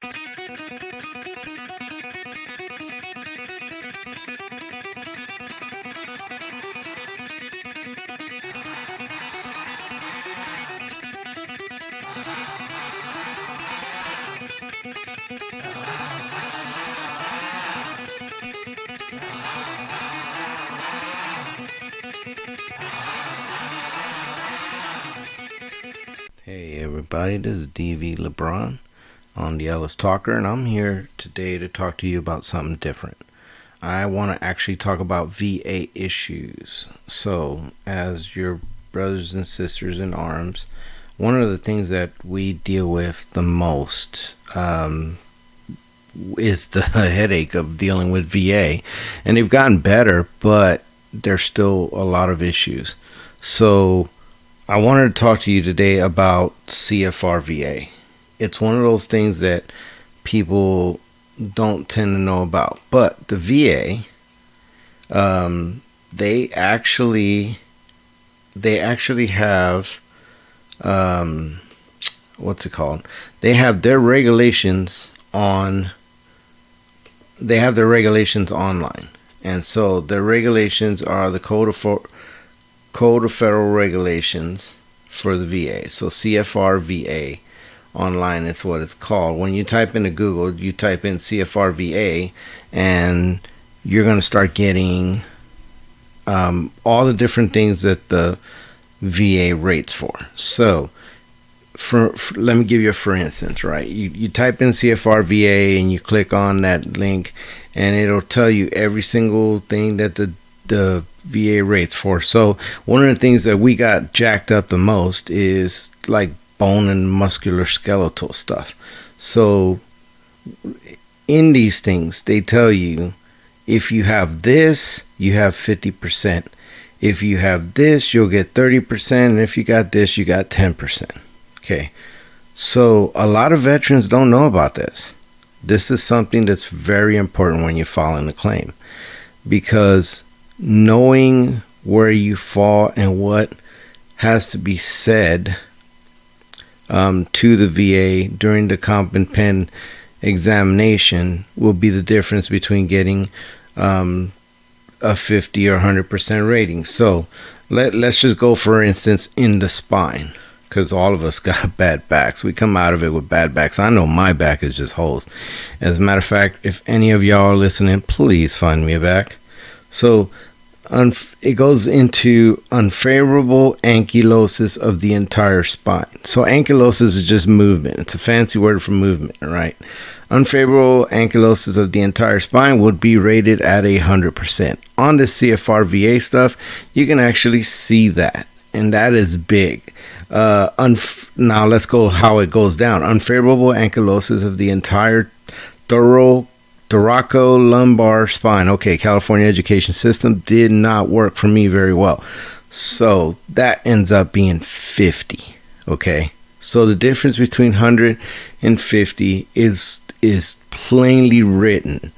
Hey everybody, this is DV LeBron on the Ellis Talker, and I'm here today to talk to you about something different. I want to actually talk about VA issues. So, as your brothers and sisters in arms, one of the things that we deal with the most is the headache of dealing with VA. And they've gotten better, but there's still a lot of issues. So, I wanted to talk to you today about CFR VA. It's one of those things that people don't tend to know about. But the VA, they actually have what's it called? They have their regulations on. They have their regulations online, and so their regulations are the Code of Federal Regulations for the VA. So CFR VA online, it's what it's called. When you type into Google, you type in CFR VA, and you're going to start getting all the different things that the VA rates for. So, for let me give you a for instance, right? You type in CFR VA and you click on that link, and it'll tell you every single thing that the VA rates for. So one of the things that we got jacked up the most is like bone and muscular skeletal stuff. So in these things, they tell you if you have this, you have 50%. If you have this, you'll get 30%. And if you got this, you got 10%. Okay. So a lot of veterans don't know about this. This is something that's very important when you're filing a claim, because knowing where you fall and what has to be said to the VA during the comp and pen examination will be the difference between getting a 50 or 100% rating. So let's just go, for instance, in the spine, because all of us got bad backs. We come out of it with bad backs. I know my back is just holes. As a matter of fact, if any of y'all are listening, please find me a back. So it goes into unfavorable ankylosis of the entire spine. So ankylosis is just movement. It's a fancy word for movement, right? Unfavorable ankylosis of the entire spine would be rated at 100%. On the CFR VA stuff, you can actually see that, and that is big. Now let's go how it goes down. Unfavorable ankylosis of the entire thoracolumbar spine. Okay, California education system did not work for me very well. So that ends up being 50. Okay. So the difference between 100 and 50 is plainly written.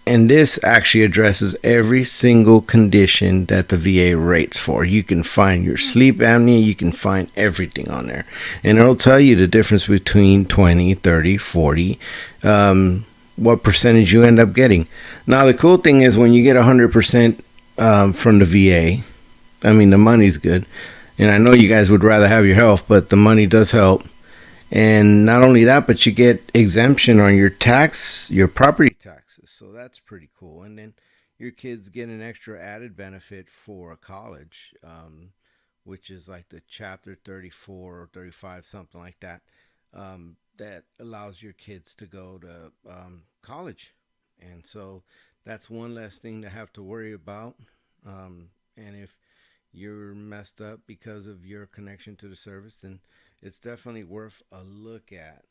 And this actually addresses every single condition that the VA rates for. You can find your sleep apnea, you can find everything on there. And it'll tell you the difference between 20, 30, 40, what percentage you end up getting. Now, the cool thing is when you get 100% from the VA, I mean, the money's good. And I know you guys would rather have your health, but the money does help. And not only that, but you get exemption on your property taxes. So that's pretty cool. And then your kids get an extra added benefit for a college, which is like the chapter 34 or 35, something like that. That allows your kids to go to college. And so that's one less thing to have to worry about. And if you're messed up because of your connection to the service, then it's definitely worth a look at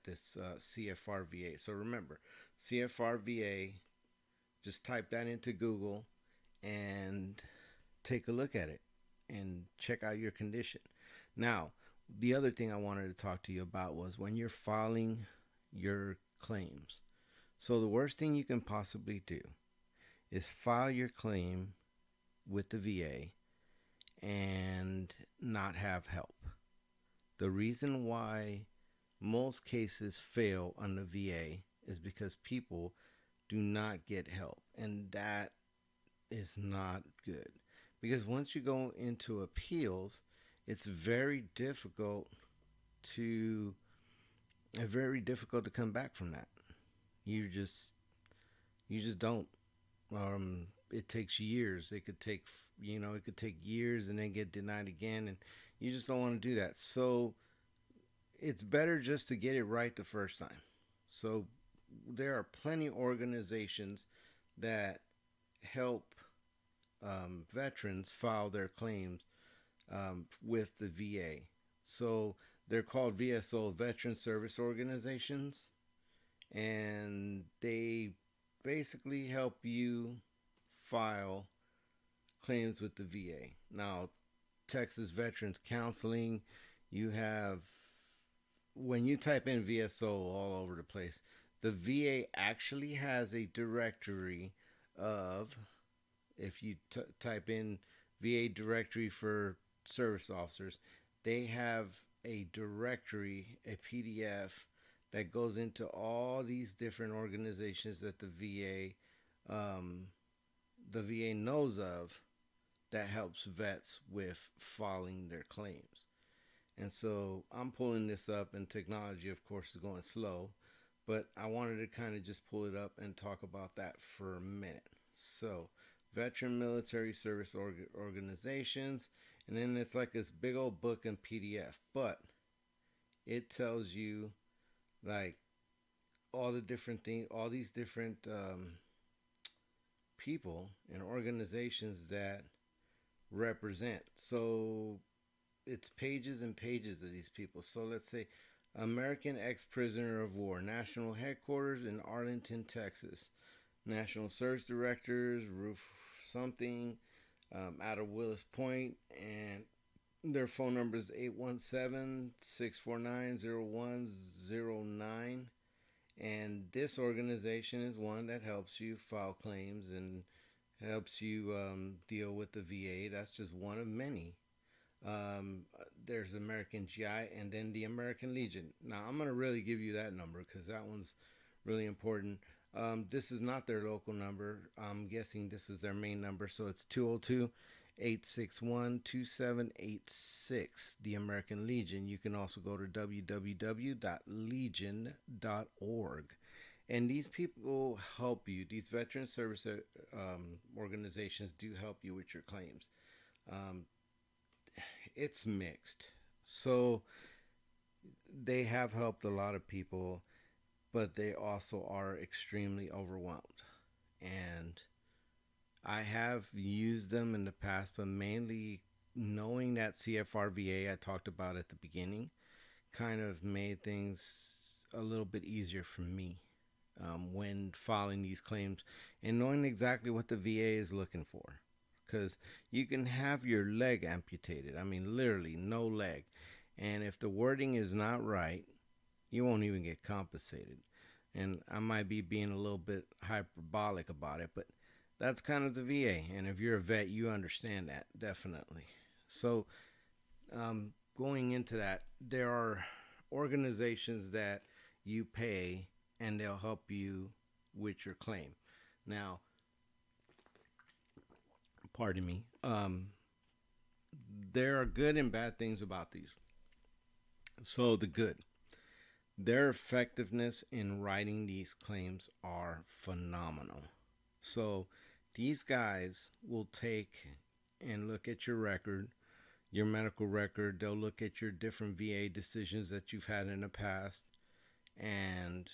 this CFR VA. So remember, CFR VA, just type that into Google and take a look at it and check out your condition. Now, the other thing I wanted to talk to you about was when you're filing your claims. So the worst thing you can possibly do is file your claim with the VA and not have help. The reason why most cases fail on the VA is because people do not get help. And that is not good. Because once you go into appeals, it's to very difficult to come back from that. You just don't. It takes years. It could take years and then get denied again, and you just don't want to do that. So it's better just to get it right the first time. So there are plenty of organizations that help veterans file their claims with the VA. So they're called VSO, Veteran Service Organizations, and they basically help you file claims with the VA. Now, Texas Veterans Counseling, you have, when you type in VSO all over the place, the VA actually has a directory of, if you type in VA directory for service officers, they have a directory, a PDF that goes into all these different organizations that the VA knows of that helps vets with filing their claims. And so I'm pulling this up, and technology, of course, is going slow, but I wanted to kind of just pull it up and talk about that for a minute. So, Veteran Military Service Organizations, and then it's like this big old book in PDF, but it tells you like all the different things, all these different people and organizations that represent. So it's pages and pages of these people. So let's say American Ex-Prisoner of War, National Headquarters in Arlington, Texas. National Search Directors, Roof something, out of Willis Point, and their phone number is 817-649-0109. And this organization is one that helps you file claims and helps you deal with the VA. That's just one of many. There's American GI and then the American Legion. Now, I'm going to really give you that number because that one's really important. This is not their local number. I'm guessing this is their main number. So it's 202-861-2786, the American Legion. You can also go to www.legion.org. And these people help you. These veteran service organizations do help you with your claims. It's mixed. So they have helped a lot of people, but they also are extremely overwhelmed. And I have used them in the past, but mainly knowing that CFRVA I talked about at the beginning kind of made things a little bit easier for me when filing these claims and knowing exactly what the VA is looking for. Because you can have your leg amputated. I mean, literally no leg. And if the wording is not right, you won't even get compensated. And I might be being a little bit hyperbolic about it, but that's kind of the VA. And if you're a vet, you understand that, definitely. So going into that, there are organizations that you pay and they'll help you with your claim. Now, pardon me, there are good and bad things about these. So the good. Their effectiveness in writing these claims are phenomenal. So these guys will take and look at your record, your medical record. They'll look at your different VA decisions that you've had in the past, and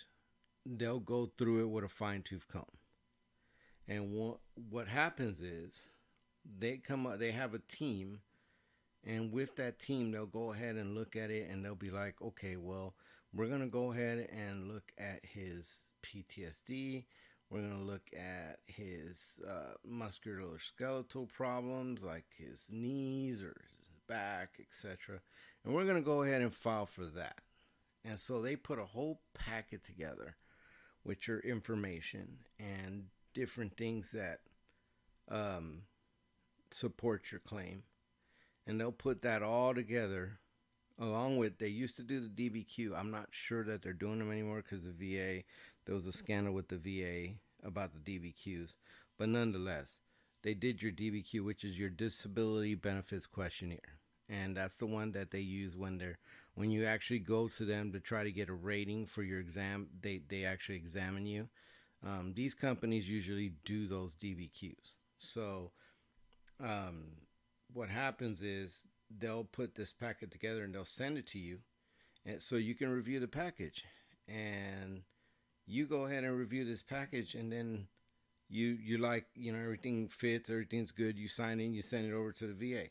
they'll go through it with a fine-tooth comb. And what happens is they have a team, and with that team, they'll go ahead and look at it, and they'll be like, okay, well, we're going to go ahead and look at his PTSD. We're going to look at his musculoskeletal problems, like his knees or his back, etc. And we're going to go ahead and file for that. And so they put a whole packet together with your information and different things that support your claim. And they'll put that all together Along with, they used to do the DBQ. I'm not sure that they're doing them anymore because the VA, there was a scandal with the VA about the DBQs. But nonetheless, they did your DBQ, which is your Disability Benefits Questionnaire. And that's the one that they use when you actually go to them to try to get a rating for your exam. They actually examine you. These companies usually do those DBQs. So what happens is they'll put this packet together and they'll send it to you, and so you can review the package. And you go ahead and review this package, and then you like, everything fits, everything's good. You sign in, you send it over to the VA.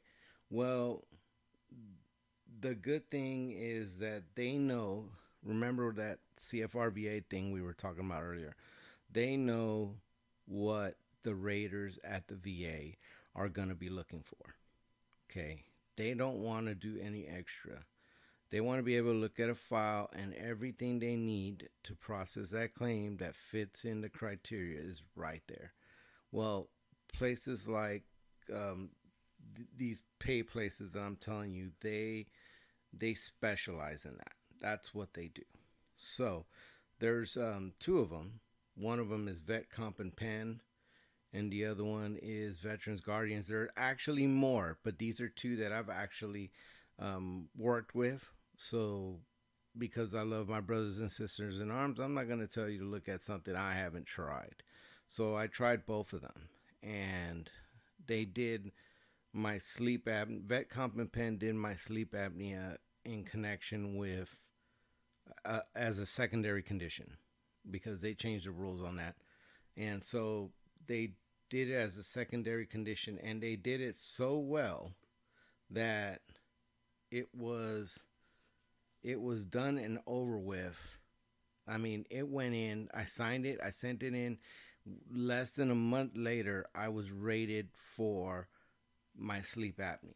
Well, the good thing is that they know. Remember that CFR VA thing we were talking about earlier? They know what the raters at the VA are going to be looking for. Okay. They don't want to do any extra. They want to be able to look at a file, and everything they need to process that claim that fits in the criteria is right there. Well, places like these pay places that I'm telling you, they specialize in that. That's what they do. So there's two of them. One of them is Vet Comp and Pen, and the other one is Veterans Guardians. There are actually more, but these are two that I've actually worked with. So because I love my brothers and sisters in arms, I'm not going to tell you to look at something I haven't tried. So I tried both of them, and they did my sleep apnea. Vet Comp and Pen did my sleep apnea in connection with as a secondary condition, because they changed the rules on that. And so they did it as a secondary condition, and they did it so well that it was done and over with. I mean, it went in, I signed it, I sent it in. Less than a month later, I was rated for my sleep apnea.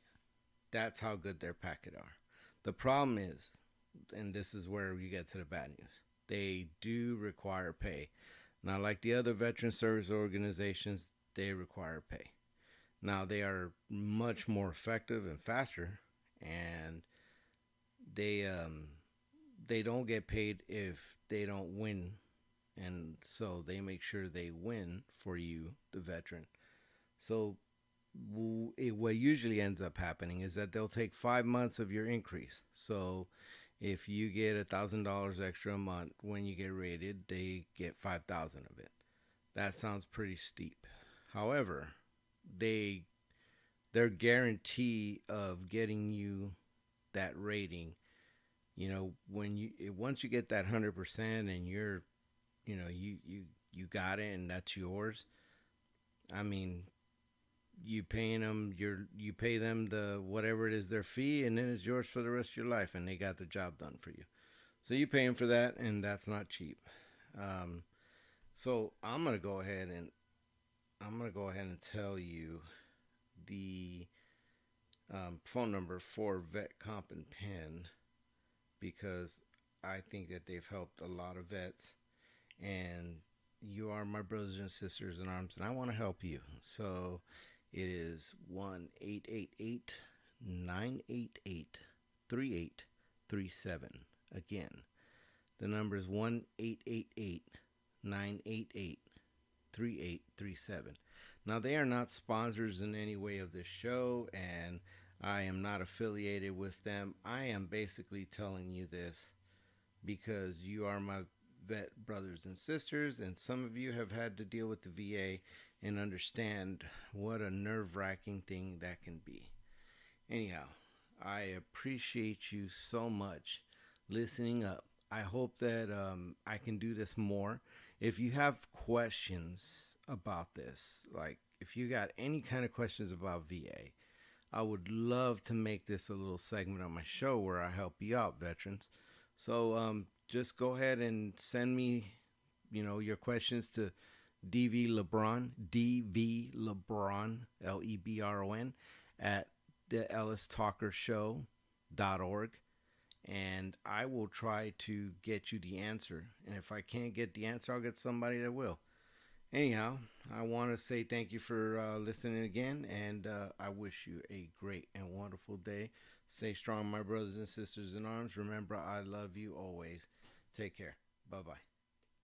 That's how good their packet are. The problem is, and this is where you get to the bad news, they do require pay. Not like the other veteran service organizations, they require pay. Now, they are much more effective and faster, and they don't get paid if they don't win, and so they make sure they win for you, the veteran. So what usually ends up happening is that they'll take 5 months of your increase. So if you get $1,000 extra a month when you get rated, they get 5,000 of it. That sounds pretty steep. However, their guarantee of getting you that rating, once you get that 100% and you got it and that's yours. I mean, you pay them the whatever it is, their fee, and then it's yours for the rest of your life, and they got the job done for you. So you pay them for that, and that's not cheap. So I'm gonna go ahead and tell you the phone number for Vet Comp and Pen, because I think that they've helped a lot of vets, and you are my brothers and sisters in arms, and I want to help you. So it is 1-888-988-3837. Again, the number is 1-888-988-3837. Now, they are not sponsors in any way of this show, and I am not affiliated with them. I am basically telling you this because you are my vet brothers and sisters, and some of you have had to deal with the VA and understand what a nerve-wracking thing that can be. Anyhow, I appreciate you so much listening up. I hope that I can do this more. If you have questions about this, like if you got any kind of questions about VA, I would love to make this a little segment on my show where I help you out, veterans. So just go ahead and send me, your questions to DV Lebron, LEBRON, at the EllisTalkerShow.org, and I will try to get you the answer. And if I can't get the answer, I'll get somebody that will. Anyhow, I want to say thank you for listening again, and I wish you a great and wonderful day. Stay strong, my brothers and sisters in arms. Remember, I love you always. Take care. Bye bye.